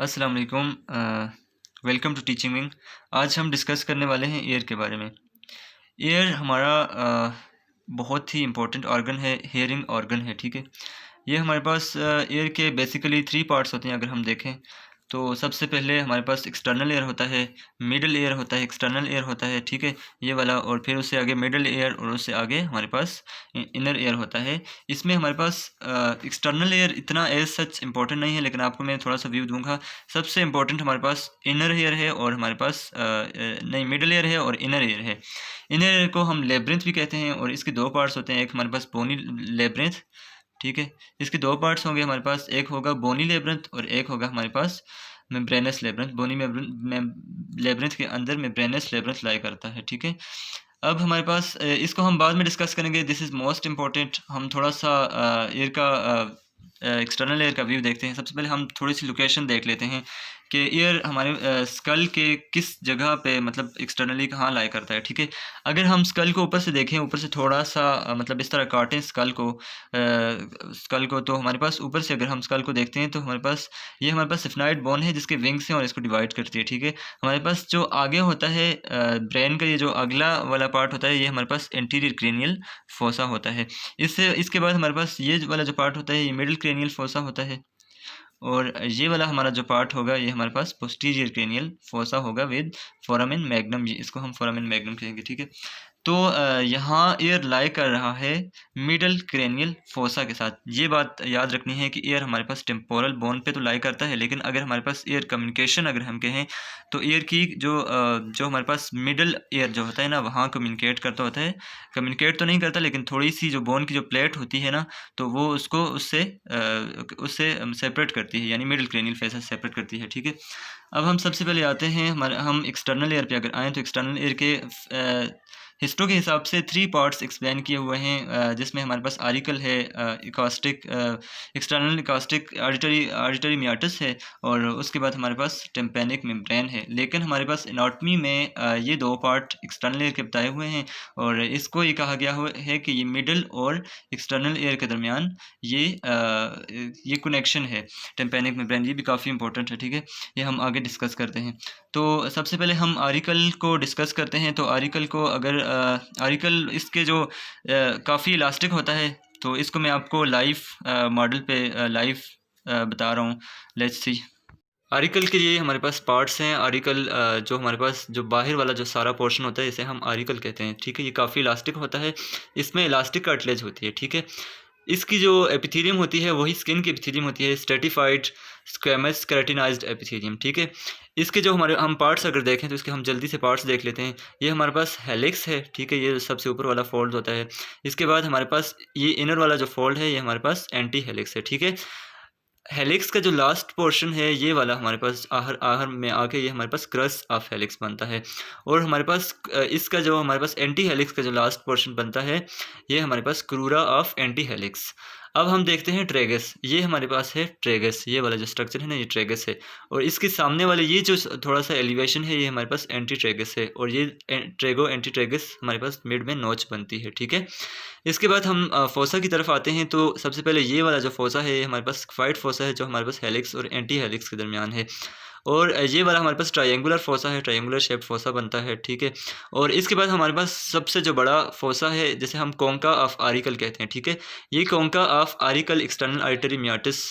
अस्सलाम वालेकुम। Welcome to teaching wing. आज हम डिस्कस करने वाले हैं एयर के बारे में। एयर हमारा बहुत ही इम्पोर्टेंट ऑर्गन है, हेयरिंग ऑर्गन है, ठीक है। ये हमारे पास एयर के बेसिकली थ्री पार्ट्स होते हैं अगर हम देखें तो। सबसे पहले हमारे पास एक्सटर्नल एयर होता है, मिडल एयर होता है, एक्सटर्नल एयर होता है, ठीक है, ये वाला। और फिर उससे आगे मिडल एयर और उससे आगे हमारे पास इनर एयर होता है। इसमें हमारे पास एक्सटर्नल एयर इतना एज सच इम्पोर्टेंट नहीं है, लेकिन आपको मैं थोड़ा सा व्यू दूंगा। सबसे इम्पोर्टेंट हमारे पास इनर एयर है और हमारे पास नहीं, मिडल एयर है और इनर एयर है। इनर एयर को हम लेब्रिंथ भी कहते हैं और इसके दो पार्ट्स होते हैं। एक हमारे पास बोनी लेब्रिंथ, ठीक है, इसके दो पार्ट्स होंगे हमारे पास। एक होगा बोनी लेब्रिंथ और एक होगा हमारे पास मेम्ब्रेनस लेब्रिंथ। बोनी लेब्रिंथ के अंदर मेम्ब्रेनस लेब्रिंथ लाई करता है, ठीक है। अब हमारे पास इसको हम बाद में डिस्कस करेंगे, दिस इज़ मोस्ट इम्पॉर्टेंट। हम थोड़ा सा एयर का एक्सटर्नल एयर का व्यू देखते हैं। सबसे पहले हम थोड़ी सी लोकेशन देख लेते हैं कि एयर हमारे स्कल के किस जगह पे, मतलब एक्सटर्नली कहाँ लाई करता है, ठीक है। अगर हम स्कल को ऊपर से देखें, ऊपर से थोड़ा सा मतलब इस तरह काटें स्कल को, तो हमारे पास ऊपर से अगर हम स्कल को देखते हैं तो हमारे पास सिफनाइड बोन है जिसके विंग्स हैं और इसको डिवाइड करती है, ठीक है। हमारे पास जो आगे होता है ब्रेन का, ये जो अगला वाला पार्ट होता है, ये हमारे पास एंटीरियर क्रेनियल फोसा होता है। इसके बाद हमारे पास ये वाला जो पार्ट होता है, ये मिडिल क्रेनियल फोसा होता है। और ये वाला हमारा जो पार्ट होगा, ये हमारे पास पोस्टीरियर क्रेनियल फोसा होगा विद फोरामेन मैग्नम। ये इसको हम फोरामेन मैग्नम कहेंगे, ठीक है। तो यहाँ एयर लाई कर रहा है मिडल क्रेनियल फोसा के साथ। ये बात याद रखनी है कि एयर हमारे पास टेम्पोरल बोन पे तो लाई करता है, लेकिन अगर हमारे पास एयर कम्युनिकेशन अगर हम कहें तो एयर की जो हमारे पास मिडल एयर जो होता है ना, वहाँ कम्युनिकेट करता होता है। कम्युनिकेट तो नहीं करता, लेकिन थोड़ी सी जो बोन की जो प्लेट होती है ना, तो वो उसको उससे सेपरेट करती है, यानी मिडल क्रेनियल फोसा से सेपरेट करती है, ठीक है। अब हम सबसे पहले आते हैं हम एक्सटर्नल एयर पे अगर आएँ तो एक्सटर्नल एयर के हिस्टों के हिसाब से थ्री पार्ट्स एक्सप्लेन किए हुए हैं, जिसमें हमारे पास आरिकल है, इकास्टिक एक्सटर्नल इकास्टिक ऑडिटरी मियाटस है, और उसके बाद हमारे पास टिम्पैनिक मेम्ब्रेन है। लेकिन हमारे पास एनाटॉमी में ये दो पार्ट एक्सटर्नल एयर के बताए हुए हैं, और इसको ये कहा गया है कि ये मिडल और एक्सटर्नल एयर के दरमियान ये कनेक्शन है टिम्पैनिक मेम्ब्रेन। ये भी काफ़ी इंपॉर्टेंट है, ठीक है। ये हम आगे डिस्कस करते हैं। तो सबसे पहले हम आरिकल को डिस्कस करते हैं। तो आरिकल को अगर आरिकल इसके जो काफ़ी इलास्टिक होता है, तो इसको मैं आपको लाइव मॉडल पे लाइव बता रहा हूँ। Let's see. आरिकल के लिए हमारे पास पार्ट्स हैं। आरिकल जो हमारे पास जो बाहर वाला जो सारा पोर्शन होता है, इसे हम आरिकल कहते हैं, ठीक है। ये काफ़ी इलास्टिक होता है, इसमें इलास्टिक कार्टिलेज होती है, ठीक है। इसकी जो एपिथेलियम होती है वही स्किन की एपिथेलियम होती है, स्ट्रेटिफाइड स्क्वेमस केराटिनाइज्ड एपिथेलियम, ठीक है। इसके जो हम पार्ट्स अगर देखें तो इसके हम जल्दी से पार्ट्स देख लेते हैं। ये हमारे पास हेलिक्स है, ठीक है, ये सबसे ऊपर वाला फोल्ड होता है। इसके बाद हमारे पास ये इनर वाला जो फोल्ड है, ये हमारे पास एंटी हेलिक्स है, ठीक है। हेलिक्स का जो लास्ट पोर्शन है, ये वाला हमारे पास आहर में आके ये हमारे पास क्रस ऑफ हेलिक्स बनता है। और हमारे पास इसका जो हमारे पास एंटी हेलिक्स का जो लास्ट पोर्शन बनता है, ये हमारे पास क्रूरा ऑफ एंटी हेलिक्स। अब हम देखते हैं ट्रेगस। ये हमारे पास है ट्रेगस, ये वाला जो स्ट्रक्चर है ना, ये ट्रेगस है। और इसके सामने वाले ये जो थोड़ा सा एलिवेशन है, ये हमारे पास एंटी ट्रेगस है। और ये ट्रेगो एंटी ट्रेगस हमारे पास मिड में नोच बनती है, ठीक है। इसके बाद हम फोसा की तरफ आते हैं। तो सबसे पहले ये वाला जो फोसा है, ये हमारे पास स्क्वाइड फोसा है, जो हमारे पास हेलिक्स और एंटी हेलिक्स के दरमियान है। और ये वाला हमारे पास ट्रायंगुलर फोसा है, ट्रायंगुलर शेप फोसा बनता है, ठीक है। और इसके बाद हमारे पास सबसे जो बड़ा फोसा है, जिसे हम कोंका ऑफ आरिकल कहते हैं, ठीक है। ये concha of auricle external artery meatus.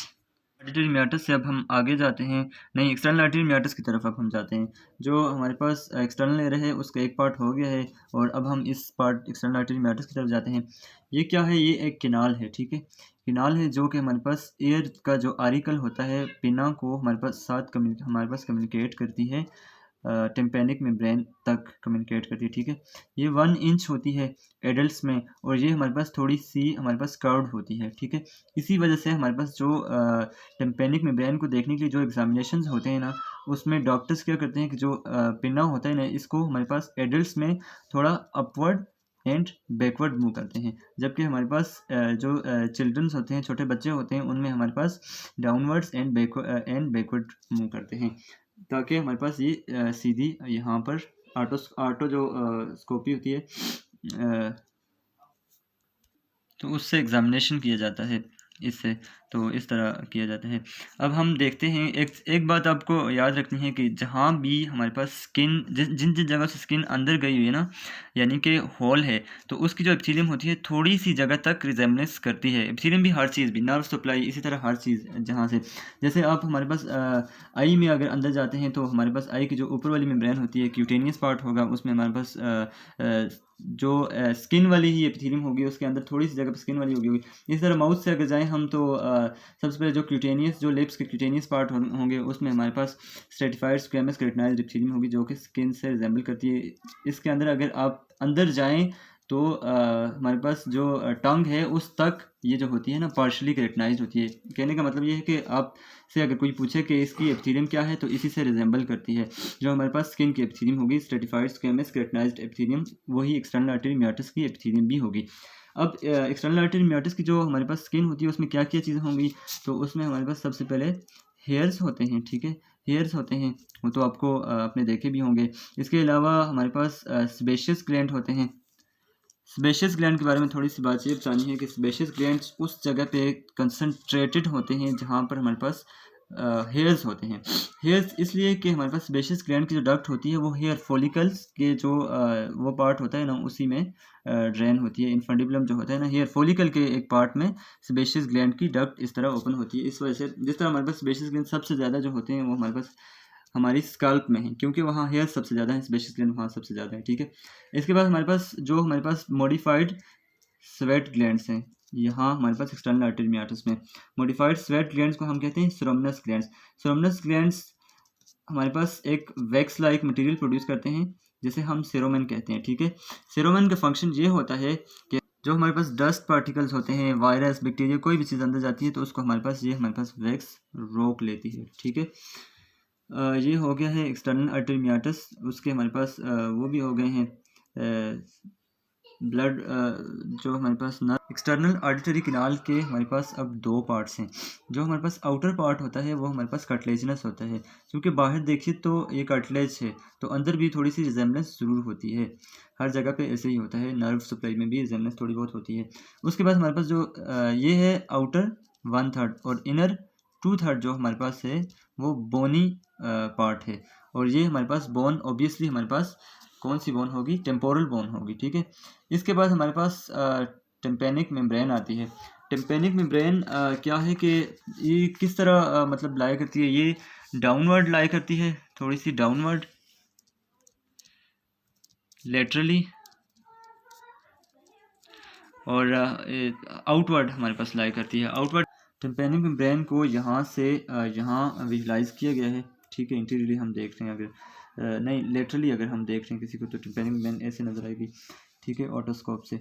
Artery meatus से अब हम आगे जाते हैं, नहीं, एक्सटर्नल आर्टरी मियाटिस की तरफ अब हम जाते हैं। जो हमारे पास एक्सटर्नल एयर है उसका एक पार्ट हो गया है, और अब हम इस पार्ट एक्सटर्नल आर्टरी मियाटिस की तरफ जाते हैं। ये क्या है? ये एक किनाल है, ठीक है। किनाल है जो कि हमारे पास एयर का जो आरिकल होता है, पिना को हमारे पास कम्युनिकेट करती है, टिम्पैनिक मेम्ब्रेन तक कम्युनिकेट करती है, ठीक है। ये 1 इंच होती है एडल्ट्स में, और ये हमारे पास थोड़ी सी हमारे पास कर्व्ड होती है, ठीक है। इसी वजह से हमारे पास जो टिम्पैनिक मेम्ब्रेन को देखने के लिए जो एग्जामिनेशंस होते हैं ना, उसमें डॉक्टर्स क्या करते हैं कि जो पिना होता है ना, इसको हमारे पास एडल्ट्स में थोड़ा अपवर्ड एंड बैकवर्ड मूव करते हैं, जबकि हमारे पास जो चिल्ड्रंस होते हैं, छोटे बच्चे होते हैं, उनमें हमारे पास डाउनवर्ड्स एंड बैकवर्ड मूव करते हैं, ताकि हमारे पास ये सीधी यहाँ पर आटो जो स्कोपी होती है, तो उससे एग्जामिनेशन किया जाता है इससे। तो इस तरह किया जाता है। अब हम देखते हैं, एक बात आपको याद रखनी है कि जहाँ भी हमारे पास स्किन जिन जिन जगह से स्किन अंदर गई हुई है ना, यानी कि होल है, तो उसकी जो एपिथेलियम होती है थोड़ी सी जगह तक रिजेम्बलेंस करती है। एपिथेलियम भी हर चीज़ भी, नर्व सप्लाई, इसी तरह हर चीज़ जहाँ से, जैसे आप हमारे पास आई में अगर अंदर जाते हैं तो हमारे पास आई की जो ऊपर वाली मेम्ब्रेन होती है, क्यूटेनियस पार्ट होगा, उसमें हमारे पास जो स्किन वाली ही एपिथेलियम होगी, उसके अंदर थोड़ी सी जगह पर स्किन वाली होगी। इस तरह माउथ से अगर जाएँ हम तो सबसे पहले जो क्यूटेनियस, जो लिप्स के क्यूटेनियस पार्ट होंगे, उसमें हमारे पास स्ट्रेटिफाइड स्क्वैमस केराटिनाइज्ड एपिथेलियम होगी जो कि स्किन से रिजेंबल करती है। इसके अंदर अगर आप अंदर जाएँ तो हमारे पास जो टंग है उस तक ये जो होती है ना पार्शली केराटिनाइज्ड होती है। कहने का मतलब ये है कि आप से अगर कोई पूछे कि इसकी एपिथेलियम क्या है तो इसी से रिजेंबल करती है। जो हमारे पास स्किन की एपिथेलियम होगी स्ट्रेटिफाइड स्क्वैमस केराटिनाइज्ड एपिथेलियम, वही एक्सटर्नल आर्टरी मियोटिस की एपिथेलियम भी होगी। अब एक्सटर्नल आर्टरी मियोटिस की जो हमारे पास स्किन होती है उसमें क्या क्या चीज़ें होंगी, तो उसमें हमारे पास सबसे पहले हेयर्स होते हैं, ठीक है, हेयर्स होते हैं, वो तो आपको आपने देखे भी होंगे। इसके अलावा हमारे पास सेबेशियस ग्लैंड होते हैं। सेबेशियस ग्लैंड के बारे में थोड़ी सी बात ये बतानी है कि सेबेशियस ग्लैंड उस जगह पे कंसंट्रेटेड होते हैं जहाँ पर हमारे पास हेयर्स होते हैं। हेयर्स इसलिए कि हमारे पास सेबेशियस ग्लैंड की जो डक्ट होती है वो हेयर फॉलिकल्स के जो वो पार्ट होता है ना, उसी में ड्रेन होती है। इन्फंडिबुलम जो होता है ना, हेयर फॉलिकल के एक पार्ट में सेबेशियस ग्लैंड की डक्ट इस तरह ओपन होती है। इस वजह से जिस तरह हमारे पास सेबेशियस ग्लैंड सबसे ज़्यादा जो होते हैं वो हमारे पास हमारी स्कल्प में है, क्योंकि वहाँ हेयर सबसे ज़्यादा है, सेबेशियस ग्लैंड वहाँ सबसे ज़्यादा है, ठीक है। इसके बाद हमारे पास मॉडिफाइड स्वेट ग्लैंड्स हैं। यहाँ हमारे पास एक्सटर्नल आर्टरी मियोटिस में मॉडिफाइड स्वेट ग्लैंड्स को हम कहते हैं सेरोमनस ग्लैंड्स। सेरोमनस ग्लैंड्स हमारे पास एक वैक्स लाइक मटेरियल प्रोड्यूस करते हैं जिसे हम सेरोमन कहते हैं, ठीक है। सेरोमन का फंक्शन ये होता है कि जो हमारे पास डस्ट पार्टिकल्स होते हैं, वायरस, बैक्टीरिया, कोई भी चीज़ अंदर जाती है तो उसको हमारे पास वैक्स रोक लेती है, ठीक है। ये हो गया है एक्सटर्नल आर्टरी मियोटिस। उसके हमारे पास वो भी हो गए हैं ब्लड, जो हमारे पास न एक्सटर्नल ऑडिटरी किनाल के हमारे पास अब दो पार्ट्स हैं। जो हमारे पास आउटर पार्ट होता है वो हमारे पास कार्टिलेजिनस होता है, क्योंकि बाहर देखिए तो ये कार्टिलेज है तो अंदर भी थोड़ी सी रिजेम्बलेंस ज़रूर होती है। हर जगह पे ऐसे ही होता है, नर्व सप्लाई में भी रिजेम्बलेंस थोड़ी बहुत होती है। उसके बाद हमारे पास जो ये है आउटर 1/3 और इनर 2/3 जो हमारे पास है वो बोनी पार्ट है। और ये हमारे पास बोन ऑब्वियसली हमारे पास कौन सी बोन होगी, टेम्पोरल बोन होगी, ठीक है। इसके बाद हमारे पास टेम्पेनिक मेम्ब्रेन आती है। टेम्पेनिक मेम्ब्रेन क्या है कि ये किस तरह मतलब लाई करती है, ये डाउनवर्ड लाई करती है, थोड़ी सी डाउनवर्ड लेटरली, और आउटवर्ड हमारे पास लाई करती है, आउटवर्ड। टेम्पेनिक मेम्ब्रेन को यहाँ से यहाँ विजुलाइज किया गया है, ठीक है। इंटीरियरली हम देख रहे हैं, अगर नहीं लेटरली अगर हम देख रहे हैं किसी को तो टेम्पेनिक मेम्ब्रेन ऐसे नज़र आएगी, ठीक है, ऑटोस्कोप से।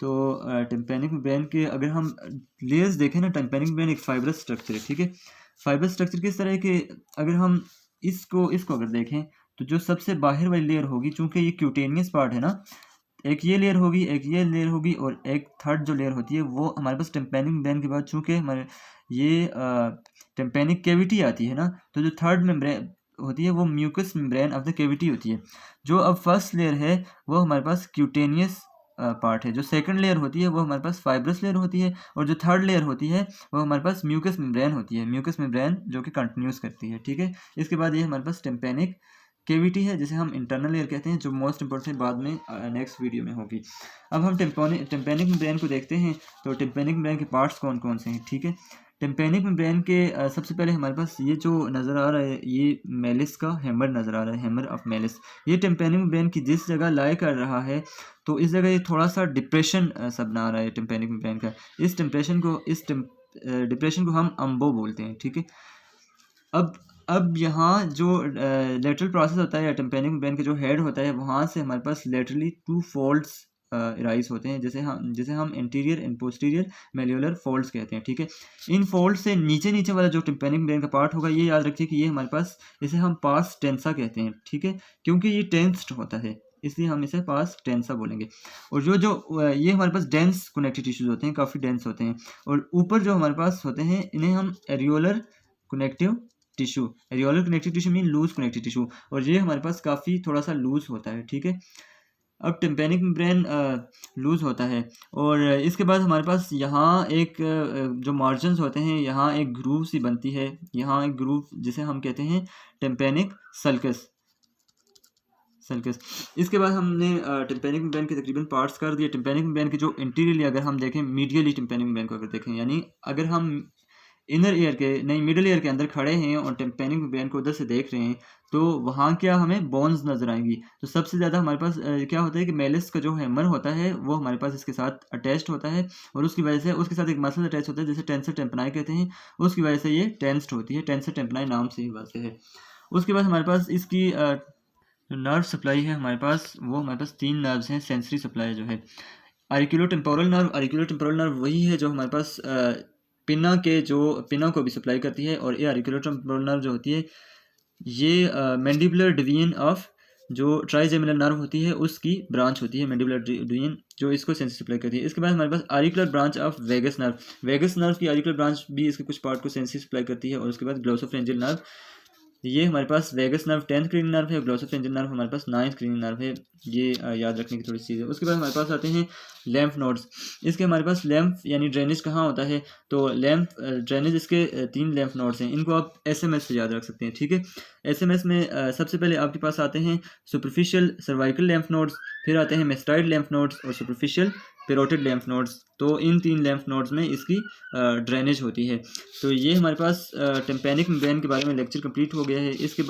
तो टेम्पेनिक मेम्ब्रेन के अगर हम लेयर्स देखें ना, टेम्पेनिक मेम्ब्रेन एक फाइब्रस स्ट्रक्चर है, ठीक है। फाइब्रस स्ट्रक्चर किस तरह है कि अगर हम इसको अगर देखें तो जो सबसे बाहर वाली लेयर होगी, चूँकि ये क्यूटेनियस पार्ट है ना, एक ये लेयर होगी, एक ये लेयर होगी, और एक थर्ड जो लेयर होती है वो हमारे पास टेम्पेनिक मेम्ब्रेन के बाद, चूँकि हमारे ये टेम्पेनिक कैविटी आती है ना, तो जो थर्ड मेम्ब्रेन होती है वो mucous membrane of the cavity होती है। जो अब फर्स्ट लेयर है वो हमारे पास क्यूटेनियस पार्ट है। जो सेकंड लेयर होती है वो हमारे पास फाइब्रस लेयर होती है, और जो थर्ड लेयर होती है वो हमारे पास म्यूकस मेम्ब्रेन होती है, म्यूकस मेम्ब्रेन जो कि कंटिन्यूस करती है, ठीक है। इसके बाद ये हमारे पास टेम्पेनिक कैविटी है जिसे हम इंटरनल लेयर कहते हैं, जो मोस्ट इंपॉर्टेंट बाद में नेक्स्ट वीडियो में होगी। अब हम टेम्पेनिक मेम्ब्रेन को देखते हैं, तो टेम्पेनिक मेम्ब्रेन के पार्ट्स कौन कौन से हैं, ठीक है। टेम्पेनिक मेम्ब्रेन के सबसे पहले हमारे पास ये जो नज़र आ रहा है, ये मेलिस का हैमर नज़र आ रहा है, हैमर ऑफ मेलिस। ये टेम्पेनिक मेम्ब्रेन की जिस जगह लाई कर रहा है तो इस जगह ये थोड़ा सा डिप्रेशन सा बना रहा है टेम्पेनिक मेम्ब्रेन का। इस डिप्रेशन को हम अम्बो बोलते हैं, ठीक है। अब यहाँ जो लेटरल प्रोसेस होता है या टेम्पेनिक मेम्ब्रेन के जो हेड होता है, वहाँ से हमारे पास लेटरली 2 फोल्ड्स राइज होते हैं, जैसे हम इंटीरियर एंड पोस्टीरियर मेल्यूलर फोल्ड्स कहते हैं, ठीक है। इन फोल्ड से नीचे वाला जो टेम्पेनिक मेम्ब्रेन का पार्ट होगा, ये याद रखिए कि ये हमारे पास, इसे हम पास टेंसा कहते हैं, ठीक है, क्योंकि ये टेंस्ड होता है इसलिए हम इसे पास टेंसा बोलेंगे। और जो ये हमारे पास डेंस कनेक्टिव टिश्यूज होते हैं, काफ़ी डेंस होते हैं, और ऊपर जो हमारे पास होते हैं इन्हें हम areolar connective tissue mean loose connective tissue, और ये हमारे पास काफ़ी थोड़ा सा लूज होता है, ठीक है। अब टिम्पैनिक मेम्ब्रेन लूज़ होता है और इसके बाद हमारे पास यहाँ एक जो मार्जिन्स होते हैं, यहाँ एक ग्रूव सी बनती है, यहाँ एक ग्रूव जिसे हम कहते हैं टिम्पैनिक सल्कस। इसके बाद हमने टिम्पैनिक मेम्ब्रेन के तकरीबन पार्ट्स कर दिए। टिम्पैनिक मेम्ब्रेन के जो इंटीरियरली अगर हम देखें, मीडियली टिम्पैनिक मेम्ब्रेन को अगर देखें, यानी अगर हम इनर ईयर के नहीं मिडिल ईयर के अंदर खड़े हैं और टिम्पैनिक मेम्ब्रेन को उधर से देख रहे हैं, तो वहाँ क्या हमें बोन्स नज़र आएंगी। तो सबसे ज़्यादा हमारे पास क्या होता है कि मेलिस का जो हैमर होता है वो हमारे पास इसके साथ अटैच्ड होता है और उसकी वजह से उसके साथ एक मसल अटैच होता है जिसे टेंसर टेम्पनाई कहते हैं। उसकी वजह से ये टेंस्ड होती है, टेंसर टेम्पनाई नाम से ही वजह है। उसके बाद हमारे पास इसकी जो नर्व सप्लाई है हमारे पास, वो हमारे पास 3 नर्व्स हैं सेंसरी सप्लाई जो है। ऑरिकुलोटेम्पोरल नर्व, ऑरिकुलोटेम्पोरल नर्व वही है जो हमारे पास पिना को भी सप्लाई करती है, और ये ऑरिकुलोटेम्पोरल नर्व जो होती है ये मैंडिबुलर डिवीजन ऑफ जो ट्राइजेमिनल नर्व होती है उसकी ब्रांच होती है, मैंडिबुलर डिवीजन जो इसको सेंसरी सप्लाई करती है। इसके बाद हमारे पास auricular branch of vagus nerve, vagus nerve की ऑरिकुलर ब्रांच भी इसके कुछ पार्ट को सेंसरी सप्लाई करती है। और उसके बाद ग्लोसोफ्रेंजियल नर्व, ये हमारे पास vagus nerve 10th cranial nerve है, ग्लोसोफ्रेंजियल नर्व हमारे पास 9th क्रीनियल नर्व है। ये याद रखने की थोड़ी चीज़ है। उसके बाद हमारे पास आते हैं लैम्फ नोड्स। इसके हमारे पास लैम्फ यानी ड्रेनेज कहाँ होता है, तो लैम्फ ड्रेनेज इसके 3 लैम्फ नोड्स हैं। इनको आप एसएमएस से याद रख सकते हैं, ठीक है। एसएमएस में सबसे पहले आपके पास आते हैं सुपरफिशियल सर्वाइकल लैम्फ नोड्स, फिर आते हैं मेस्टाइड लैम्फ नोड्स और सुपरफिशियल पेरोटिड लैम्फ नोड्स। तो इन 3 लैम्फ नोड्स में इसकी ड्रेनेज होती है। तो ये हमारे पास टिम्पैनिक मेम्ब्रेन के बारे में लेक्चर कंप्लीट हो गया है। इसके